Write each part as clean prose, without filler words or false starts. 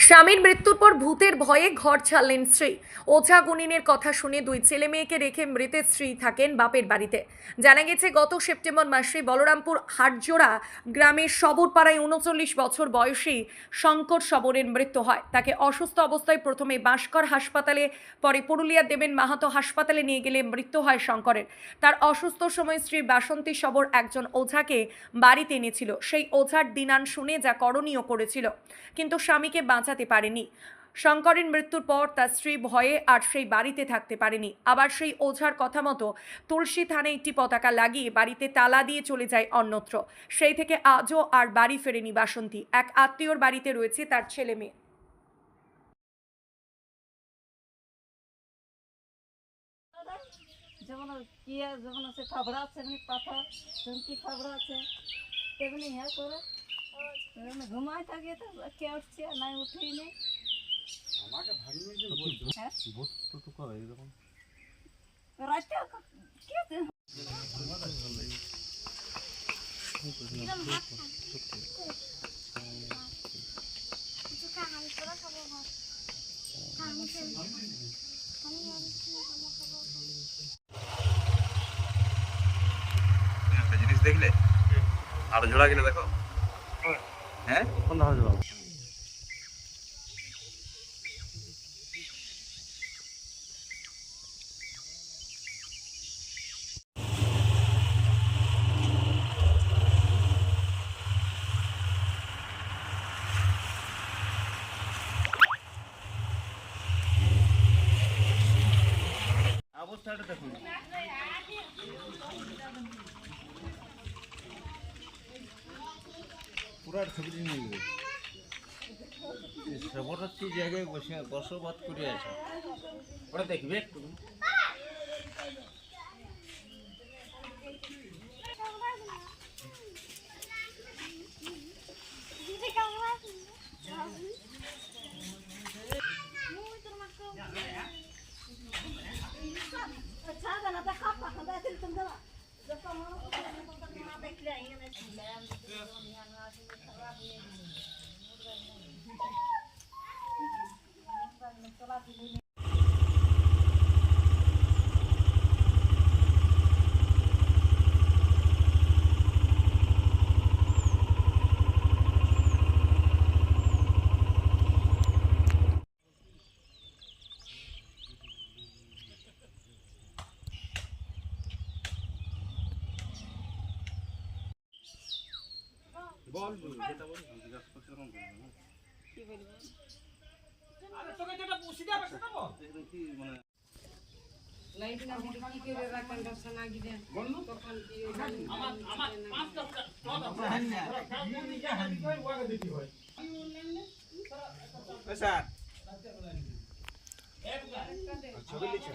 স্বামীর মৃত্যুর পর ভূতের ভয়ে ঘর ছাড়লেন স্ত্রী। ওঝা গুনিনের কথা শুনে দুই ছেলে মেয়েকে রেখে মৃতের স্ত্রী থাকেন বাপের বাড়িতে। জানা গেছে গত সেপ্টেম্বর মাসে বলরামপুর হাটজোড়া গ্রামের সবরপাড়ায় ৩৯ বছর বয়সী শঙ্কর সবরের মৃত্যু হয়। তাকে অসুস্থ অবস্থায় প্রথমে বাঁশকর হাসপাতালে, পরে পুরুলিয়া দেবেন মাহাতো হাসপাতালে নিয়ে গেলে মৃত্যু হয় শঙ্করের। তার অসুস্থ সময় স্ত্রী বাসন্তী সবর একজন ওঝাকে বাড়িতে এনেছিল। সেই ওঝার দিনান শুনে যা করণীয় করেছিল, কিন্তু স্বামীকে বাঁচাতে পারেনি। শঙ্করের মৃত্যুর পর তার স্ত্রী ভয়ে আর সেই বাড়িতে থাকতে পারেনি। আবার সেই ওঝার কথা মতো তুলসী থানে একটি পতাকা লাগিয়ে বাড়িতে তালা দিয়ে চলে যায় অন্যত্র। সেই থেকে আজও আর বাড়ি ফেরেনি বাসন্তী। এক আত্মীয়র বাড়িতে রয়েছে তার ছেলে মেয়ে। যেমন কিয়া যখন আছে থাবড়া আছে এমনি পাথা চুমকি থাবড়া আছে তেমনি হ্যাঁ করে ঘুমায় থাকে তো কে উঠছে নাই উঠেই নেই আমাকে ভাবিয়ে যে হ্যাঁ ভূত তো করে এরকম রাতে কি একটা জিনিস দেখলে আরো জোড়া কিনে দেখো। হ্যাঁ কোন ধারা যাবো অবস্থাটা দেখুন পুরা ছবিটি নিয়ে গেলে সবরত্তি জায়গায় বসে বসবাস করে আছে ওরা দেখবে একটু বল যেটা বল জিজ্ঞাসা করতে এরকম বলবো না কি বলবো আরে তোকে যেটা পুষি দেবে সেটা বল দেখুন কি মানে লাইট না দিলে কি করে রাখান দর্শন আগিয়ে বলনু তখন কি আমার 5 10 হ্যাঁ না কি যা হানি কই ওয়াকে দিতে হয় স্যার ছবি লিখে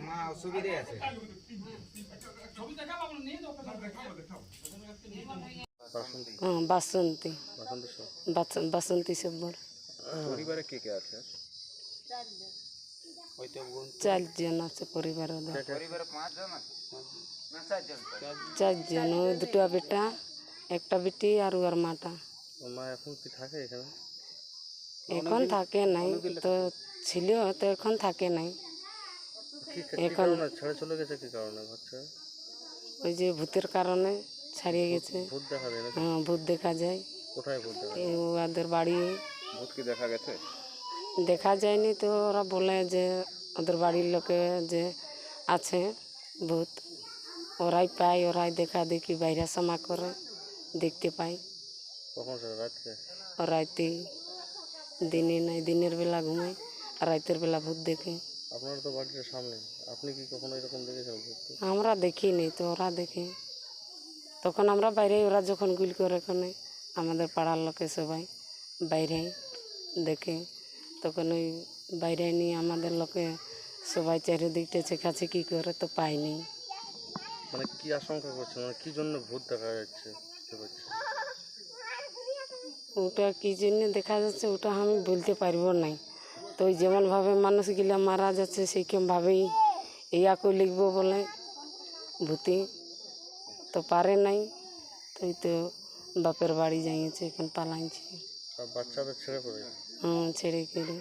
মা অসুবিধে আছে বাসন্তী বাসন্তী সব্বর পরিবারে কে কে আছে? 4 জন আছে পরিবার ওদের। পরিবারে 5 জন আছে না 4 জন? 4 জন, ওই দুটো বেটা, একটা বেটি আর ওর মাটা। মা এখন কি থাকে এখানে এখন থাকে নাই, তো ছিল তো এখন থাকে নাই। এখন ছেড়ে চলে গেছে কি কারণে হচ্ছে ওই যে ভূতের কারণে ছাড়িয়ে গেছে। ভূত দেখা যায় না হ্যাঁ, ভূত দেখা যায়। কোথায় ভূত দেখা এই ওদের বাড়ি ভূত কি দেখা গেছে? দেখা যায়নি, তো ওরা বলে যে ওদের বাড়ির লোকে যে আছে ভূত, ওরাই পায়, ওরাই দেখা দেখি বাইরে সমা করে দেখতে পাই। কখন রাত্রে ও রাতে, দিনে নাই, দিনের বেলা ঘুমায় আর রাতের বেলা ভূত দেখে। আপনার তো বাড়ির সামনে, আপনি কি কখনো এরকম দেখেছেন ভূত? আমরা দেখিনি, তো ওরা দেখে। তখন আমরা বাইরে, ওরা যখন গুলি করে ওখানে আমাদের পাড়ার লোকে সবাই বাইরে দেখে, তখন ওই বাইরে নিয়ে আমাদের লোকে সবাই চারিদিকটা চেকাচেকি করে, তো পাইনি। মানে কি আশঙ্কা করছেন, মানে কি জন্য ভূত দেখা যাচ্ছে বুঝতে পারছি? ওটা কী জন্য দেখা যাচ্ছে ওটা আমি বলতে পারবো না। তো ওই যেমনভাবে মানুষগুলা মারা যাচ্ছে সেইরকমভাবেই ইয়াকে লিখবো বলে ভূতি তো পারে নাই, তাই তো বাপের বাড়ি যাইছে, এখন পালাইছে। বাচ্চাদের ছেড়ে পড়ে ছেড়ে করে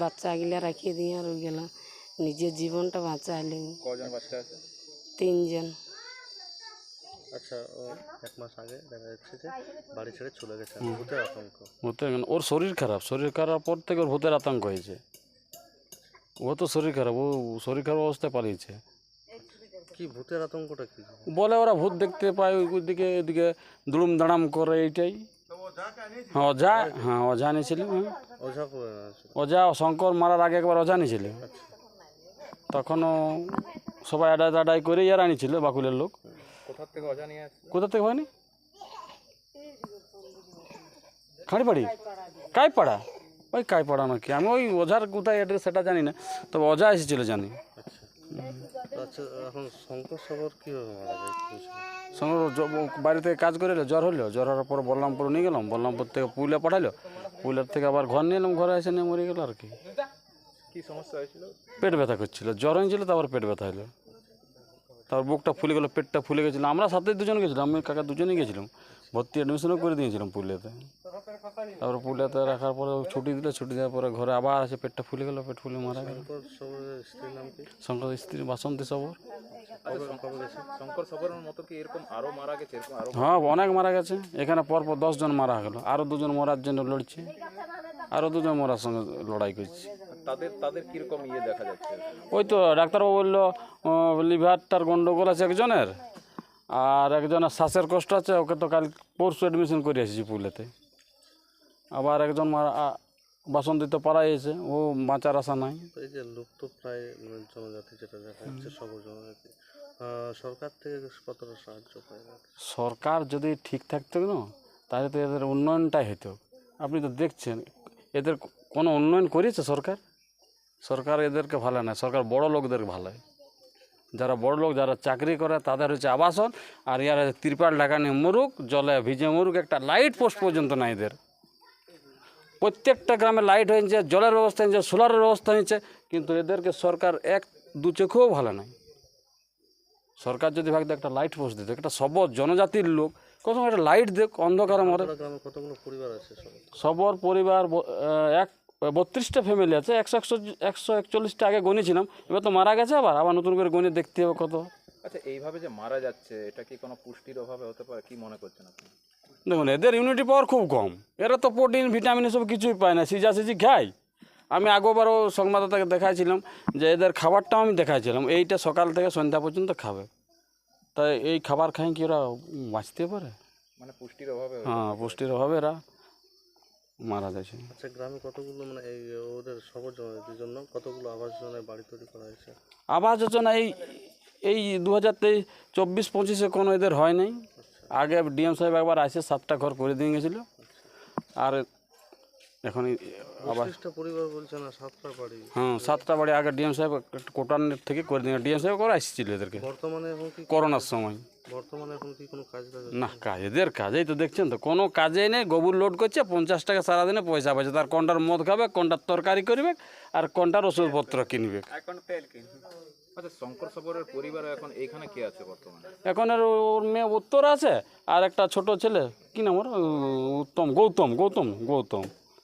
বাচ্চা আগিলা রাখিয়ে দিয়ে আর ওই গেল, নিজের জীবনটা বাঁচাইলেন। কজন বাচ্চা আছে? 3 জন। আচ্ছা, ও 1 মাস আগে দেখা যাচ্ছে যে বাড়ি ছেড়ে চলে গেছে, ভূতের আতঙ্ক। ওর শরীর খারাপ পর থেকে ওর ভূতের আতঙ্ক হয়েছে। ও তো শরীর খারাপ অবস্থায় পালিয়েছে। কি ভূতের আতঙ্কটা কি? বলে ওরা ভূত দেখতে পায় ওইদিকে, এদিকে দুড়ুম দাঁড়াম করে, এইটাই। হ্যাঁ অজা নিয়েছিল। ওঝা করে না? অজা শঙ্কর মারার আগে একবার অজা নিয়েছিল, তখনও সবাই আডাই করে ইয়ার আনিছিল বাকুলের লোক। কোথা থেকে অজা নিয়ে আসছে? কোথা থেকে হয়নি, খাঁড়িপাড়ি কাইপাড়া, ওই কাইপাড়া নাকি, আমি ওই ওঝার কোথায় অ্যাড্রেস সেটা জানি না, তবে অজা এসেছিল জানি। আচ্ছা, এখন শঙ্কর সবর কীভাবে মারা যায়? সঙ্গে বাড়ি থেকে কাজ করে এলো, জ্বর হলো, জ্বর হওয়ার পর বলরামপুর নিয়ে গেলাম, বলরামপুর থেকে পুরুলিয়া পাঠালো, পুরুলিয়ার থেকে আবার ঘর নিয়ে এলাম, ঘরে এসে নিয়ে মরে গেল আর কি। কি সমস্যা হয়েছিল? পেট ব্যথা করছিল, জ্বর হয়েছিল, তারপর পেট ব্যথা হলো, তারপর বুকটা ফুলে গেলো, পেটটা ফুলে গেছিলো। আমরা সাথে 2 জন গেছিলাম, আমি কাকা 2 জনই গেছিলাম, ভর্তি অ্যাডমিশনও করে দিয়েছিলাম পুরুলিয়াতে। তারপর পুরুলিয়াতে রাখার পরে ছুটি দিল, ছুটি দেওয়ার পরে ঘরে আবার আসে, পেটটা ফুলে গেল, পেট ফুলে মারা গেল। স্ত্রীর নাম কি? শঙ্কর স্ত্রী বাসন্তী সবর। শঙ্কর সবরের মতো কি এরকম আরো মারা গেছে? হ্যাঁ অনেক মারা গেছে, এখানে পরপর 10 জন মারা গেল, আরও 2 জন মরার জন্য লড়ছে, আরও 2 জন মরার সঙ্গে লড়াই করছে। তাদের কিরকম দেখা যাচ্ছে? ওই তো ডাক্তারবাবু বললো লিভারটার গন্ডগোল আছে একজনের, আর একজনের শ্বাসের কষ্ট আছে, ওকে তো কাল পরশু অ্যাডমিশন করে এসেছি পুরুলিয়াতে। আবার একজন বাসন্তীতে পাড়াইছে, ও বাঁচার আশা নাই। এই যে লুপ্ত প্রায় জনজাতি যেটা দেখা যাচ্ছে, সবর জনজাতি, সরকার থেকে কতটা সাহায্য পায়? সরকার যদি ঠিক থাকতো না, তাহলে তো এদের উন্নয়নটাই হতো। আপনি তো দেখছেন এদের কোনো উন্নয়ন করেছে সরকার? সরকার এদেরকে ভালো না, সরকার বড় লোকদেরকে ভালো। যারা বড় লোক, যারা চাকরি করে, তাদের হচ্ছে আবাসন, আর ইয়ার তিরপাল ঢাকা নিয়ে মরুক, জলে ভিজে মরুক, একটা লাইট পোস্ট পর্যন্ত নাই এদের। প্রত্যেকটা গ্রামে লাইট হয়েছে, জলের ব্যবস্থা হয়েছে, সোলারের ব্যবস্থা হয়েছে, কিন্তু এদেরকে সরকার 1-2 চোখেও ভালো নাই। সরকার যদি ভাবতো একটা লাইট পোস্ট দিত, একটা সব জনজাতির লোক কত একটা লাইট দেখ, অন্ধকারে মরে। গ্রামে কতগুলো পরিবার আছে? সবর পরিবার 32টা ফ্যামিলি আছে, 141টা আগে গণেছিলাম, এবার তো মারা গেছে, আবার নতুন করে গণে দেখতে হবে কত। আচ্ছা, এইভাবে যে মারা যাচ্ছে, এটা কি কোনো পুষ্টির অভাবে হতে পারে? কি মনে করছেন আপনি? দেখুন এদের ইমিউনিটি পাওয়ার খুব কম, এরা তো প্রোটিন ভিটামিন এসব কিছুই পায় না, সিজি খায়। আমি আগেবারও সংবাদদাতাকে দেখাইছিলাম যে এদের খাবারটাও আমি দেখাইছিলাম, এইটা সকাল থেকে সন্ধ্যা পর্যন্ত খাবে, তাই এই খাবার খাই কি ওরা বাঁচতে পারে? মানে পুষ্টির অভাবে? হ্যাঁ, পুষ্টির অভাবে এরা মারা যাচ্ছে। আচ্ছা, গ্রামে কতগুলো এই ওদের সবর জনজাতির জন্য কতগুলো আবাস যোজনায় বাড়ি তৈরি করা হয়েছে? আবাস যোজনা এই 2023-24-25 কোনো এদের হয় নাই। আগে ডিএম সাহেব একবার আসে 7টা ঘর করে দিয়ে গেছিলো, আর এখন আবার পরিবার বলছে না 7টা বাড়ি। হ্যাঁ 7টা বাড়ি আগে ডিএম সাহেব কোটানের থেকে করে দিয়ে, ডিএম সাহেব করে আসছিল এদেরকে বর্তমানে এখন কি করোনার সময়। বর্তমানে এখন কি কোনো কাজ না, এদের কাজেই তো দেখছেন তো, কোনো কাজেই নেই, গোবর লোড করছে, 50 টাকা সারাদিনে পয়সা পাচ্ছে, তার কোনটার মদ খাবে, কোনটার তরকারি করবে, আর কোনটার ওষুধপত্র কিনবে। আচ্ছা, শঙ্কর সবরের পরিবারে এখন এইখানে কে আছে বর্তমানে? এখন ওর মেয়ে উত্তর আছে, আর একটা ছোট ছেলে, কি নাম ওর, গৌতম,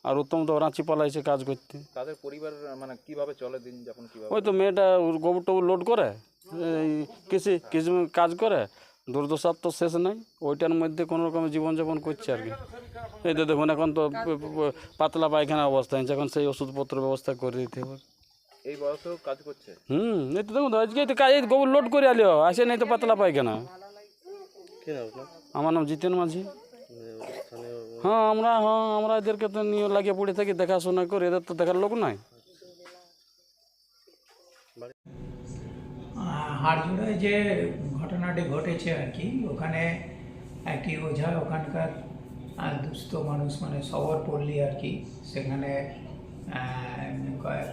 আর উত্তম তো রাঁচি পালাইছে কাজ করতে। তাদের পরিবার মানে কিভাবে চলে, দিন যাপন কিভাবে? ওই তো মেয়েটা গোবর টোবর লোড করে, এই কৃষি কাজ করে, দুর্দশার তো শেষ নাই, ওইটার মধ্যে কোনো রকমের জীবনযাপন করছে আর কি। এই তো দেখুন এখন তো পাতলা পায়খানা অবস্থা হয়েছে, এখন সেই ওষুধপত্র ব্যবস্থা করে দিতে হবে। এই বয়সেও কাজ করছে? এই তো দেখুন আজকে তো কাজ গোবর লোড করে আলিও আসে, নাই তো পাতলা পায়খানা। আমার নাম জিতেন মাঝি। হ্যাঁ আমরা এদেরকে তো নিয়ে লাগিয়ে পড়ে থাকি, দেখাশোনা করে, এদের তো দেখার লোক নাই। হাড়জোড়ায় যে ঘটনাটি ঘটেছে আর কি, ওখানে একটি ওঝা ওখানকার দুস্থ মানুষ, মানে সবর পল্লী আর কি, সেখানে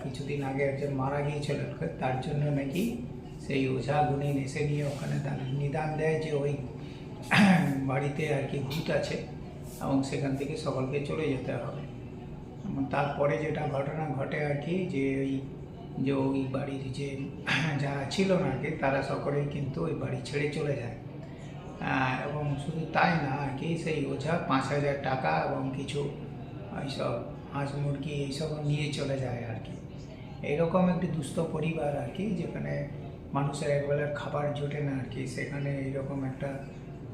কিছুদিন আগে একজন মারা গিয়েছিল, তার জন্য নাকি সেই ওঝা গুণিন এসে নিয়ে ওখানে তার নিদান দেয় যে ওই বাড়িতে আর কি ভূত আছে, এবং সেখান থেকে সকলকে চলে যেতে হবে। এবং তারপরে যেটা ঘটনা ঘটে আর কি, যে ওই যে ওই বাড়ির যে যারা ছিল না আর কি তারা সকলেই কিন্তু ওই বাড়ি ছেড়ে চলে যায়। এবং শুধু তাই না আর কি, সেই ওঝা 5,000 টাকা এবং কিছু এইসব হাঁস মুরগি এইসব নিয়ে চলে যায় আর কি। এইরকম একটি দুস্থ পরিবার আর কি, যেখানে মানুষের একবেলার খাবার জোটে না আর কি, সেখানে এইরকম একটা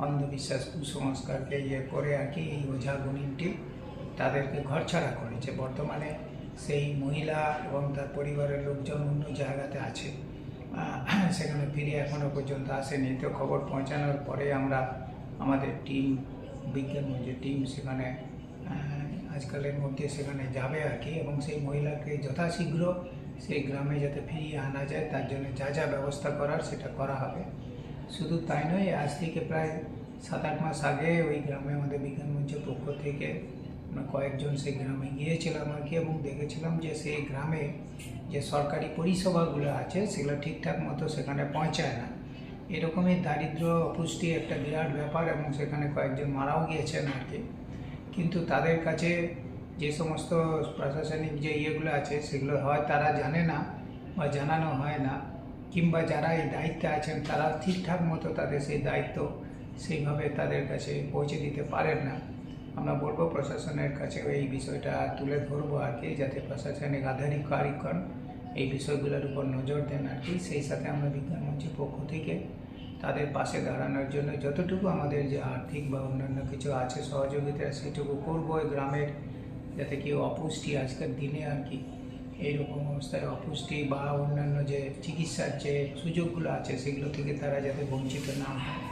অন্ধবিশ্বাস কুসংস্কারকে ইয়ে করে আর কি এই ওঝা গুণিনটি তাদেরকে ঘরছাড়া করেছে। বর্তমানে সেই মহিলা এবং তার পরিবারের লোকজন অন্য জায়গাতে আছে, সেখানে ফিরে এখনও পর্যন্ত আসেনি। তো খবর পৌঁছানোর পরে আমরা আমাদের টিম, বিজ্ঞান মঞ্চের টিম সেখানে আজকালের মধ্যে সেখানে যাবে আর কি, এবং সেই মহিলাকে যথাশীঘ্র সেই গ্রামে যাতে ফিরিয়ে আনা যায় তার জন্য যা যা ব্যবস্থা করার সেটা করা হবে। শুধু তাই নয়, আজ থেকে প্রায় 7-8 মাস আগে ওই গ্রামে আমাদের বিজ্ঞান মঞ্চের পক্ষ থেকে আমরা কয়েকজন সেই গ্রামে গিয়েছিলাম আর কি, এবং দেখেছিলাম যে সেই গ্রামে যে সরকারি পরিষেবাগুলো আছে সেগুলো ঠিকঠাক মতো সেখানে পৌঁছায় না। এরকমই দারিদ্র্য অপুষ্টি একটা বিরাট ব্যাপার, এবং সেখানে কয়েকজন মারাও গিয়েছেন আর কি। কিন্তু তাদের কাছে যে সমস্ত প্রশাসনিক যে ইয়েগুলো আছে সেগুলো হয় তারা জানে না বা জানানো হয় না, কিংবা যারা এই দায়িত্বে আছেন তারা ঠিকঠাক মতো তাদের সেই দায়িত্ব সেইভাবে তাদের কাছে পৌঁছে দিতে পারেন না। আমরা বলবো প্রশাসনের কাছে এই বিষয়টা তুলে ধরবো আর কি, যাতে প্রশাসনিক আধিকারিকগণ এই বিষয়গুলোর উপর নজর দেন আর কি। সেই সাথে আমরা বিজ্ঞান মঞ্চের পক্ষ থেকে তাদের পাশে দাঁড়ানোর জন্য যতটুকু আমাদের যে আর্থিক বা অন্যান্য কিছু আছে সহযোগিতা সেটুকু করবো। এই গ্রামের যাতে কেউ অপুষ্টি আজকের দিনে আর কি এইরকম অবস্থায় অপুষ্টি বা অন্যান্য যে চিকিৎসার যে সুযোগগুলো আছে সেগুলো থেকে তারা যাতে বঞ্চিত না হয়।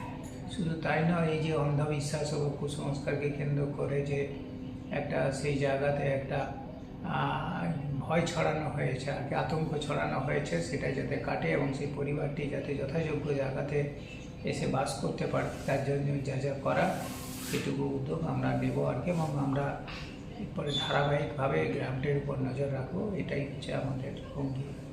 শুধু তাই নয়, এই যে অন্ধবিশ্বাস ও কুসংস্কারকে কেন্দ্র করে যে একটা সেই জায়গাতে একটা ভয় ছড়ানো হয়েছে আর কি, আতঙ্ক ছড়ানো হয়েছে, সেটা যাতে কাটে এবং সেই পরিবারটি যাতে যথাযোগ্য জায়গাতে এসে বাস করতে পারে তার জন্য যা যা করা সেটুকু উদ্যোগ আমরা নেব আর কি। এবং আমরা এরপরে ধারাবাহিকভাবে গ্রামটির উপর নজর রাখবো, এটাই হচ্ছে আমাদের অঙ্গীকার।